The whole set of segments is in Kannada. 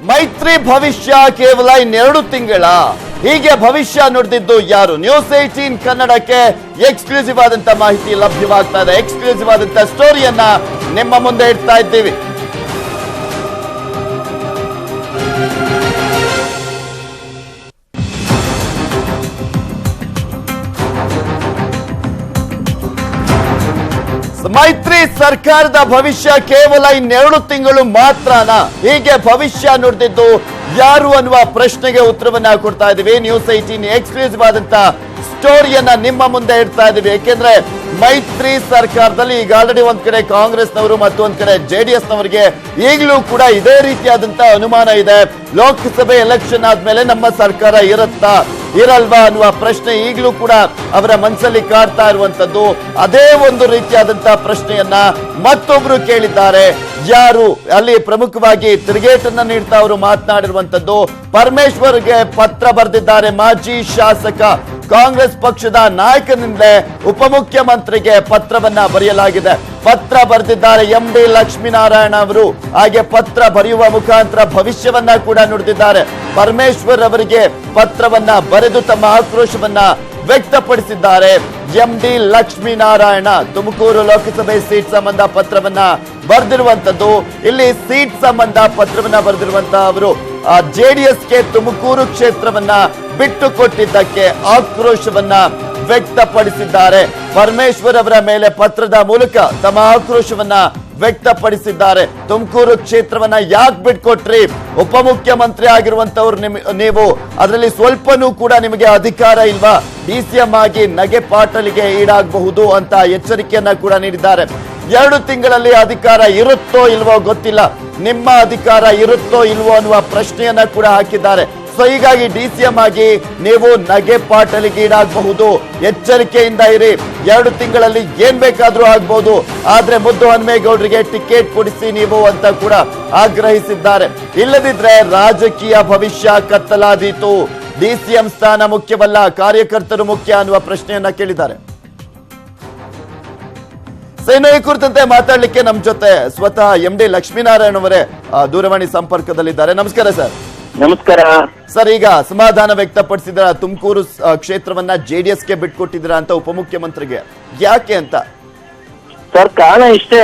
ಮೈತ್ರಿ ಭವಿಷ್ಯ ಕೇವಲ ಇನ್ನೆರಡು ತಿಂಗಳ, ಹೀಗೆ ಭವಿಷ್ಯ ನುಡಿದಿದ್ದು ಯಾರು? ನ್ಯೂಸ್18 ಕನ್ನಡಕ್ಕೆ ಎಕ್ಸ್ಕ್ಲೂಸಿವ್ ಆದಂತ ಮಾಹಿತಿ ಲಭ್ಯವಾಗ್ತಾ ಇದೆ. ಎಕ್ಸ್ಕ್ಲೂಸಿವ್ ಆದಂತ ಸ್ಟೋರಿಯನ್ನ ನಿಮ್ಮ ಮುಂದೆ ಇಡ್ತಾ ಇದ್ದೀವಿ. ಮೈತ್ರಿ ಸರ್ಕಾರದ ಭವಿಷ್ಯ ಕೇವಲ ಇನ್ನೆರಡು ತಿಂಗಳು ಮಾತ್ರನಾ? ಹೀಗೆ ಭವಿಷ್ಯ ನುಡಿದಿದ್ದು ಯಾರು ಅನ್ನುವ ಪ್ರಶ್ನೆಗೆ ಉತ್ತರವನ್ನ ಕೊಡ್ತಾ ಇದೀವಿ. ನ್ಯೂಸ್18 ಎಕ್ಸ್ಕ್ಲೂಸಿವ್ ಆದಂತ ಸ್ಟೋರಿಯನ್ನ ನಿಮ್ಮ ಮುಂದೆ ಇಡ್ತಾ ಇದೀವಿ. ಯಾಕೆಂದ್ರೆ ಮೈತ್ರಿ ಸರ್ಕಾರದಲ್ಲಿ ಈಗ ಆಲ್ರೆಡಿ ಒಂದ್ ಕಡೆ ಕಾಂಗ್ರೆಸ್ನವರು ಮತ್ತು ಒಂದ್ ಕಡೆ ಜೆಡಿಎಸ್ ನವರಿಗೆ ಈಗಲೂ ಕೂಡ ಇದೇ ರೀತಿಯಾದಂತ ಅನುಮಾನ ಇದೆ. ಲೋಕಸಭೆ ಎಲೆಕ್ಷನ್ ಆದ್ಮೇಲೆ ನಮ್ಮ ಸರ್ಕಾರ ಇರುತ್ತಾ ಇರಲ್ವಾ ಅನ್ನುವ ಪ್ರಶ್ನೆ ಈಗಲೂ ಕೂಡ ಅವರ ಮನಸ್ಸಲ್ಲಿ ಕಾಡ್ತಾ ಇರುವಂತದ್ದು. ಅದೇ ಒಂದು ರೀತಿಯಾದಂತ ಪ್ರಶ್ನೆಯನ್ನ ಮತ್ತೊಬ್ರು ಕೇಳಿದ್ದಾರೆ. ಯಾರು? ಅಲ್ಲಿ ಪ್ರಮುಖವಾಗಿ ತಿರುಗೇಟನ್ನ ನೀಡ್ತಾ ಅವರು ಮಾತನಾಡಿರುವಂತದ್ದು. ಪರಮೇಶ್ವರ್ಗೆ ಪತ್ರ ಬರೆದಿದ್ದಾರೆ. ಮಾಜಿ ಶಾಸಕ ಕಾಂಗ್ರೆಸ್ ಪಕ್ಷದ ನಾಯಕನಿಂದಲೇ ಉಪಮುಖ್ಯಮಂತ್ರಿಗೆ ಪತ್ರವನ್ನ ಬರೆಯಲಾಗಿದೆ. ಪತ್ರ ಬರೆದಿದ್ದಾರೆ MD ಲಕ್ಷ್ಮೀನಾರಾಯಣ ಅವರು. ಹಾಗೆ ಪತ್ರ ಬರೆಯುವ ಮುಖಾಂತರ ಭವಿಷ್ಯವನ್ನ ಕೂಡ ನುಡಿದಿದ್ದಾರೆ. ಪರಮೇಶ್ವರ್ ಅವರಿಗೆ ಪತ್ರವನ್ನ ಬರೆದು ತಮ್ಮ ಆಕ್ರೋಶವನ್ನ ವ್ಯಕ್ತಪಡಿಸಿದ್ದಾರೆ. MD ಲಕ್ಷ್ಮೀನಾರಾಯಣ ತುಮಕೂರು ಲೋಕಸಭೆ ಸೀಟ್ ಸಂಬಂಧ ಪತ್ರವನ್ನ ಬರೆದಿರುವಂತದ್ದು. ಇಲ್ಲಿ ಸೀಟ್ ಸಂಬಂಧ ಪತ್ರವನ್ನ ಬರೆದಿರುವಂತಹ ಅವರು ಜೆಡಿಎಸ್ಗೆ ತುಮಕೂರು ಕ್ಷೇತ್ರವನ್ನ ಬಿಟ್ಟು ಕೊಟ್ಟಿದ್ದಕ್ಕೆ ಆಕ್ರೋಶವನ್ನ ವ್ಯಕ್ತಪಡಿಸಿದ್ದಾರೆ. ಪರಮೇಶ್ವರ್ ಅವರ ಮೇಲೆ ಪತ್ರದ ಮೂಲಕ ತಮ್ಮ ಆಕ್ರೋಶವನ್ನ ವ್ಯಕ್ತಪಡಿಸಿದ್ದಾರೆ. ತುಮಕೂರು ಕ್ಷೇತ್ರವನ್ನ ಯಾಕೆ ಬಿಟ್ಕೊಟ್ರಿ? ಉಪಮುಖ್ಯಮಂತ್ರಿ ಆಗಿರುವಂತವ್ರು ನೀವು, ಅದರಲ್ಲಿ ಸ್ವಲ್ಪನೂ ಕೂಡ ನಿಮಗೆ ಅಧಿಕಾರ ಇಲ್ವಾ? DCM ಆಗಿ ನಗೆ ಪಾಟಲಿಗೆ ಈಡಾಗಬಹುದು ಅಂತ ಎಚ್ಚರಿಕೆಯನ್ನ ಕೂಡ ನೀಡಿದ್ದಾರೆ. 2 ತಿಂಗಳಲ್ಲಿ ಅಧಿಕಾರ ಇರುತ್ತೋ ಇಲ್ವೋ ಗೊತ್ತಿಲ್ಲ, ನಿಮ್ಮ ಅಧಿಕಾರ ಇರುತ್ತೋ ಇಲ್ವೋ ಅನ್ನುವ ಪ್ರಶ್ನೆಯನ್ನ ಕೂಡ ಹಾಕಿದ್ದಾರೆ. ಸೊ ಹೀಗಾಗಿ DCM ಆಗಿ ನೀವು ನಗೆ ಪಾಟಲಿಗೆ ಈಡಾಗಬಹುದು, ಎಚ್ಚರಿಕೆಯಿಂದ ಇರಿ. 2 ತಿಂಗಳಲ್ಲಿ ಏನ್ ಬೇಕಾದ್ರೂ ಆಗ್ಬಹುದು, ಆದ್ರೆ ಮುದ್ದು ಹನುಮೇಗೌಡರಿಗೆ ಟಿಕೆಟ್ ಕೊಡಿಸಿ ನೀವು ಅಂತ ಕೂಡ ಆಗ್ರಹಿಸಿದ್ದಾರೆ. ಇಲ್ಲದಿದ್ರೆ ರಾಜಕೀಯ ಭವಿಷ್ಯ ಕತ್ತಲಾದೀತು. DCM ಸ್ಥಾನ ಮುಖ್ಯವಲ್ಲ, ಕಾರ್ಯಕರ್ತರು ಮುಖ್ಯ ಅನ್ನುವ ಪ್ರಶ್ನೆಯನ್ನ ಕೇಳಿದ್ದಾರೆ. ಸೇನೆ ಕುರಿತಂತೆ ಮಾತಾಡ್ಲಿಕ್ಕೆ ನಮ್ಮ ಜೊತೆ ಸ್ವತಃ MD ಲಕ್ಷ್ಮೀನಾರಾಯಣ ಅವರೇ ದೂರವಾಣಿ ಸಂಪರ್ಕದಲ್ಲಿದ್ದಾರೆ. ನಮಸ್ಕಾರ ಸರ್. ನಮಸ್ಕಾರ ಸರ್. ಈಗ ಅಸಮಾಧಾನ ವ್ಯಕ್ತಪಡಿಸಿದ್ರ ತುಮಕೂರು ಕ್ಷೇತ್ರವನ್ನ JDSಗೆ ಬಿಟ್ಕೊಟ್ಟಿದ್ರ ಅಂತ ಉಪಮುಖ್ಯಮಂತ್ರಿಗೆ, ಯಾಕೆ ಅಂತ? ಸರ್, ಕಾರಣ ಇಷ್ಟೇ.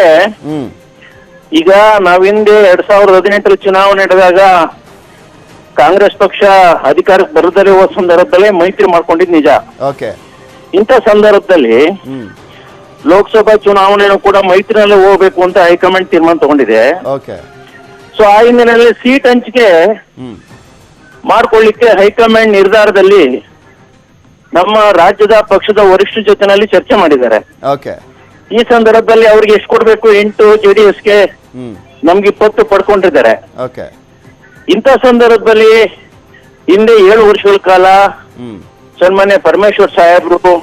ಈಗ ನಾವಿಂದೆ 2018 ಚುನಾವಣೆ ನಡೆದಾಗ ಕಾಂಗ್ರೆಸ್ ಪಕ್ಷ ಅಧಿಕಾರಕ್ಕೆ ಬರದಲ್ಲೇ ಹೋದ ಸಂದರ್ಭದಲ್ಲೇ ಮೈತ್ರಿ ಮಾಡ್ಕೊಂಡಿದ್ ನಿಜ. ಓಕೆ. ಇಂಥ ಸಂದರ್ಭದಲ್ಲಿ ಲೋಕಸಭಾ ಚುನಾವಣೆನೂ ಕೂಡ ಮೈತ್ರಿನಲ್ಲೇ ಹೋಗ್ಬೇಕು ಅಂತ ಹೈಕಮಾಂಡ್ ತೀರ್ಮಾನ ತಗೊಂಡಿದೆ. ಓಕೆ. ಸೊ ಆ ಹಿನ್ನೆಲೆಯಲ್ಲಿ ಸೀಟ್ ಹಂಚಿಕೆ ಮಾಡ್ಕೊಳ್ಳಿಕ್ಕೆ ಹೈಕಮಾಂಡ್ ನಿರ್ಧಾರದಲ್ಲಿ ನಮ್ಮ ರಾಜ್ಯದ ಪಕ್ಷದ ವರಿಷ್ಠರ ಜೊತೆನಲ್ಲಿ ಚರ್ಚೆ ಮಾಡಿದ್ದಾರೆ. ಓಕೆ. ಈ ಸಂದರ್ಭದಲ್ಲಿ ಅವ್ರಿಗೆ ಎಷ್ಟು ಕೊಡ್ಬೇಕು? 8, JDSಗೆ ನಮ್ಗೆ 20 ಪಡ್ಕೊಂಡಿದ್ದಾರೆ. ಓಕೆ. ಇಂಥ ಸಂದರ್ಭದಲ್ಲಿ ಹಿಂದೆ 7 ವರ್ಷಗಳ ಕಾಲ ಸನ್ಮಾನ್ಯ ಪರಮೇಶ್ವರ್ ಸಾಹೇಬ್ರು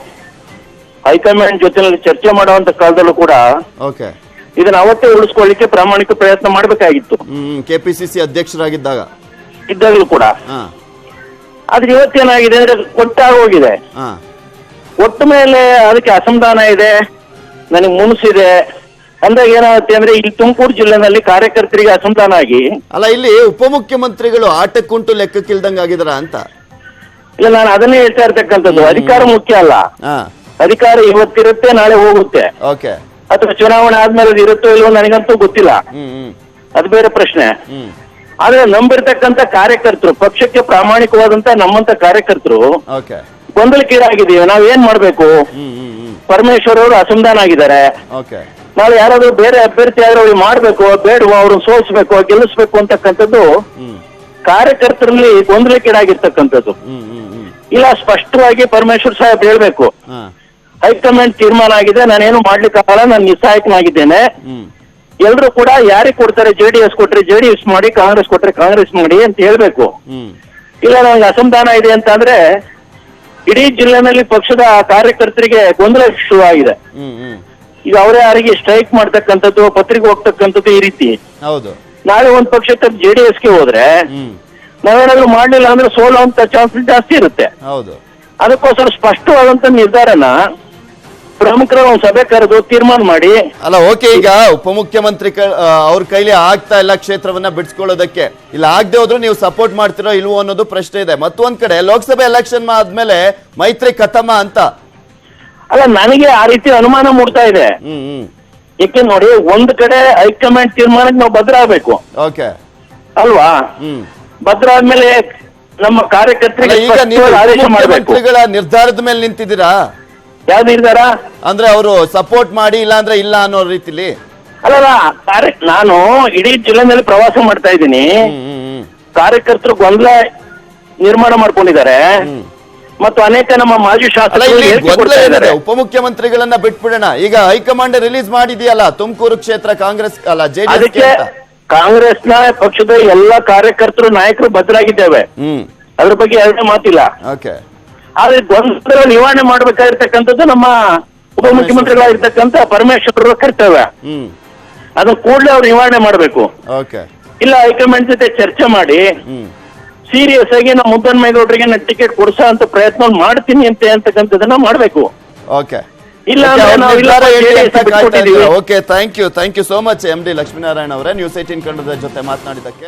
ಹೈಕಮಾಂಡ್ ಜೊತೆನಲ್ಲಿ ಚರ್ಚೆ ಮಾಡುವಂತ ಕಾಲದಲ್ಲೂ ಕೂಡ ಓಕೆ ಇದನ್ನ ಅವತ್ತೇ ಉಳಿಸ್ಕೊಳ್ಳಿಕ್ಕೆ ಪ್ರಾಮಾಣಿಕ ಪ್ರಯತ್ನ ಮಾಡಬೇಕಾಗಿತ್ತು. KPCC ಅಧ್ಯಕ್ಷರಾಗಿದ್ದಾಗ ಇದ್ದಾಗಲೂ ಕೂಡ. ಆದ್ರೆ ಇವತ್ತೇನಾಗಿದೆ ಅಂದ್ರೆ ಕೊಟ್ಟಾಗೋಗಿದೆ. ಒಟ್ಟ ಮೇಲೆ ಅದಕ್ಕೆ ಅಸಮಾಧಾನ ಇದೆ, ನನಗೆ ಮುನ್ಸಿದೆ ಅಂದಾಗ ಏನಾಗುತ್ತೆ ಅಂದ್ರೆ ಇಲ್ಲಿ ತುಮಕೂರು ಜಿಲ್ಲೆನಲ್ಲಿ ಕಾರ್ಯಕರ್ತರಿಗೆ ಅಸಮಾಧಾನ ಆಗಿ, ಅಲ್ಲ ಇಲ್ಲಿ ಉಪಮುಖ್ಯಮಂತ್ರಿಗಳು ಆಟಕ್ಕುಂಟು ಲೆಕ್ಕಕ್ಕಿಲ್ದಂಗ ಆಗಿದಾರ ಅಂತ? ಇಲ್ಲ, ನಾನು ಅದನ್ನೇ ಹೇಳ್ತಾ ಇರ್ತಕ್ಕಂಥದ್ದು. ಅಧಿಕಾರ ಮುಖ್ಯ ಅಲ್ಲ. ಅಧಿಕಾರ ಇವತ್ತಿರುತ್ತೆ, ನಾಳೆ ಹೋಗುತ್ತೆ. ಓಕೆ. ಅಥವಾ ಚುನಾವಣೆ ಆದ್ಮೇಲೆ ಅದು ಇರುತ್ತೋ ಇಲ್ವೋ ನನಗಂತೂ ಗೊತ್ತಿಲ್ಲ, ಅದು ಬೇರೆ ಪ್ರಶ್ನೆ. ಆದ್ರೆ ನಂಬಿರ್ತಕ್ಕಂಥ ಕಾರ್ಯಕರ್ತರು, ಪಕ್ಷಕ್ಕೆ ಪ್ರಾಮಾಣಿಕವಾದಂತ ನಮ್ಮಂತ ಕಾರ್ಯಕರ್ತರು ಗೊಂದಲಕ್ಕೀಡಾಗಿದ್ದೀವಿ. ನಾವ್ ಏನ್ ಮಾಡ್ಬೇಕು? ಪರಮೇಶ್ವರ್ ಅವರು ಅಸಮಾಧಾನ ಆಗಿದ್ದಾರೆ. ನಾಳೆ ಯಾರಾದ್ರೂ ಬೇರೆ ಅಭ್ಯರ್ಥಿ ಆದ್ರೆ ಅವ್ರಿಗೆ ಮಾಡ್ಬೇಕು ಬೇಡವೋ, ಅವ್ರನ್ನ ಸೋಲಿಸ್ಬೇಕು ಗೆಲ್ಲಿಸ್ಬೇಕು ಅಂತಕ್ಕಂಥದ್ದು ಕಾರ್ಯಕರ್ತರಲ್ಲಿ ಗೊಂದಲಕ್ಕೀಡಾಗಿರ್ತಕ್ಕಂಥದ್ದು. ಇಲ್ಲ, ಸ್ಪಷ್ಟವಾಗಿ ಪರಮೇಶ್ವರ್ ಸಾಹೇಬ್ ಹೇಳ್ಬೇಕು, ಹೈಕಮಾಂಡ್ ತೀರ್ಮಾನ ಆಗಿದೆ, ನಾನೇನು ಮಾಡ್ಲಿಕ್ಕಾಗಲ್ಲ, ನಾನು ನಿಸ್ಸಹಾಯಕನಾಗಿದ್ದೇನೆ. ಎಲ್ರು ಕೂಡ ಯಾರಿಗೆ ಕೊಡ್ತಾರೆ? JDS ಕೊಟ್ರೆ JDS ಮಾಡಿ, ಕಾಂಗ್ರೆಸ್ ಕೊಟ್ರೆ ಕಾಂಗ್ರೆಸ್ ಮಾಡಿ ಅಂತ ಹೇಳ್ಬೇಕು. ಇಲ್ಲ, ನನಗೆ ಅಸಮಾಧಾನ ಇದೆ ಅಂತ ಅಂದ್ರೆ ಇಡೀ ಜಿಲ್ಲೆನಲ್ಲಿ ಪಕ್ಷದ ಕಾರ್ಯಕರ್ತರಿಗೆ ಗೊಂದಲ ಶುರು ಆಗಿದೆ. ಈಗ ಅವರೇ ಯಾರಿಗೆ ಸ್ಟ್ರೈಕ್ ಮಾಡ್ತಕ್ಕಂಥದ್ದು, ಪತ್ರಿಕೆ ಹೋಗ್ತಕ್ಕಂಥದ್ದು ಈ ರೀತಿ. ನಾಳೆ ಒಂದ್ ಪಕ್ಷಕ್ಕೆ JDSಗೆ ಹೋದ್ರೆ ನಾವೇನಾದ್ರೂ ಮಾಡ್ಲಿಲ್ಲ ಅಂದ್ರೆ ಸೋಲುವಂತ ಚಾನ್ಸಸ್ ಜಾಸ್ತಿ ಇರುತ್ತೆ. ಅದಕ್ಕೋಸ್ಕರ ಸ್ಪಷ್ಟವಾದಂತ ನಿರ್ಧಾರನ ಪ್ರಮುಖರ ಒಂದು ಸಭೆ ಕರೆದು ತೀರ್ಮಾನ ಮಾಡಿ. ಅಲ್ಲ ಓಕೆ, ಈಗ ಉಪಮುಖ್ಯಮಂತ್ರಿ ಅವ್ರ ಕೈಲಿ ಆಗ್ತಾ ಇಲ್ಲ ಕ್ಷೇತ್ರವನ್ನ ಬಿಡಿಸ್ಕೊಳ್ಳೋದಕ್ಕೆ, ಇಲ್ಲ ಆಗದೆ ಹೋದ್ರು ನೀವು ಸಪೋರ್ಟ್ ಮಾಡ್ತಿರೋ ಇಲ್ವೋ ಅನ್ನೋದು ಪ್ರಶ್ನೆ ಇದೆ. ಮತ್ತೊಂದ್ ಕಡೆ ಲೋಕಸಭೆ ಎಲೆಕ್ಷನ್ ಆದ್ಮೇಲೆ ಮೈತ್ರಿ ಖತಮ ಅಂತ. ಅಲ್ಲ, ನನಗೆ ಆ ರೀತಿ ಅನುಮಾನ ಮೂಡ್ತಾ ಇದೆ. ಏಕೆ ನೋಡಿ, ಒಂದ್ ಕಡೆ ಹೈಕಮಾಂಡ್ ತೀರ್ಮಾನಕ್ಕೆ ನಾವು ಭದ್ರ ಆಗ್ಬೇಕು. ಓಕೆ ಅಲ್ವಾ? ಭದ್ರ ಆದ್ಮೇಲೆ ನಮ್ಮ ಕಾರ್ಯಕರ್ತರಿಗೆ ಈಗ ನೀವು ಆದೇಶ ಮಾಡಬೇಕು. ಮುಖ್ಯಮಂತ್ರಿಗಳ ನಿರ್ಧಾರದ ಮೇಲೆ ನಿಂತಿದ್ದೀರಾ? ಯಾವ ನಿರ್ಧಾರ? ಅಂದ್ರೆ ಅವರು ಸಪೋರ್ಟ್ ಮಾಡಿ ಇಲ್ಲ ಅಂದ್ರೆ ಇಲ್ಲ ಅನ್ನೋ ರೀತಿಲಿ. ಅಲ್ಲ, ನಾನು ಇಡೀ ಜಿಲ್ಲೆನಲ್ಲಿ ಪ್ರವಾಸ ಮಾಡ್ತಾ ಇದ್ದೀನಿ. ಕಾರ್ಯಕರ್ತರು ಗೊಂದಲ ನಿರ್ಮಾಣ ಮಾಡ್ಕೊಂಡಿದ್ದಾರೆ ಮತ್ತು ಅನೇಕ ನಮ್ಮ ಮಾಜಿ ಶಾಸಕರು ಉಪಮುಖ್ಯಮಂತ್ರಿಗಳನ್ನ ಬಿಟ್ಬಿಡೋಣ. ಈಗ ಹೈಕಮಾಂಡ್ ರಿಲೀಸ್ ಮಾಡಿದೆಯಲ್ಲ ತುಮಕೂರು ಕ್ಷೇತ್ರ ಕಾಂಗ್ರೆಸ್ ಅಲ್ಲ ಜೆಡಿಎಸ್. ಕಾಂಗ್ರೆಸ್ನ ಪಕ್ಷದ ಎಲ್ಲ ಕಾರ್ಯಕರ್ತರು ನಾಯಕರು ಬದಲಾಗಿದ್ದೇವೆ, ಅದ್ರ ಬಗ್ಗೆ ಎರಡನೇ ಮಾತಿಲ್ಲ. ಆದ್ರೆ ಗೊಂದಲ ನಿವಾರಣೆ ಮಾಡ್ಬೇಕಾಗಿರ್ತಕ್ಕಂಥದ್ದು ನಮ್ಮ ಉಪಮುಖ್ಯಮಂತ್ರಿಗಳಾಗಿರ್ತಕ್ಕಂಥ ಪರಮೇಶ್ವರ ಕರ್ತವ್ಯ. ಅದನ್ನ ಕೂಡಲೇ ಅವ್ರು ನಿವಾರಣೆ ಮಾಡಬೇಕು. ಇಲ್ಲ ಹೈಕಮಾಂಡ್ ಜೊತೆ ಚರ್ಚೆ ಮಾಡಿ ಸೀರಿಯಸ್ ಆಗಿ ನಮ್ಮ ಮುದ್ದನ್ಮೇಗೌಡರಿಗೆ ನಾನು ಟಿಕೆಟ್ ಕೊಡ್ಸೋ ಅಂತ ಪ್ರಯತ್ನ ಮಾಡ್ತೀನಿ ಅಂತಕ್ಕಂಥದ್ದನ್ನ ಮಾಡ್ಬೇಕು. ಇಲ್ಲ okay, thank you so much M D Lakshminarayana ಅವರೇ, ನ್ಯೂಸ್ 18 ಕನ್ನಡದ ಜೊತೆ ಮಾತನಾಡಿದ್ದಕ್ಕೆ.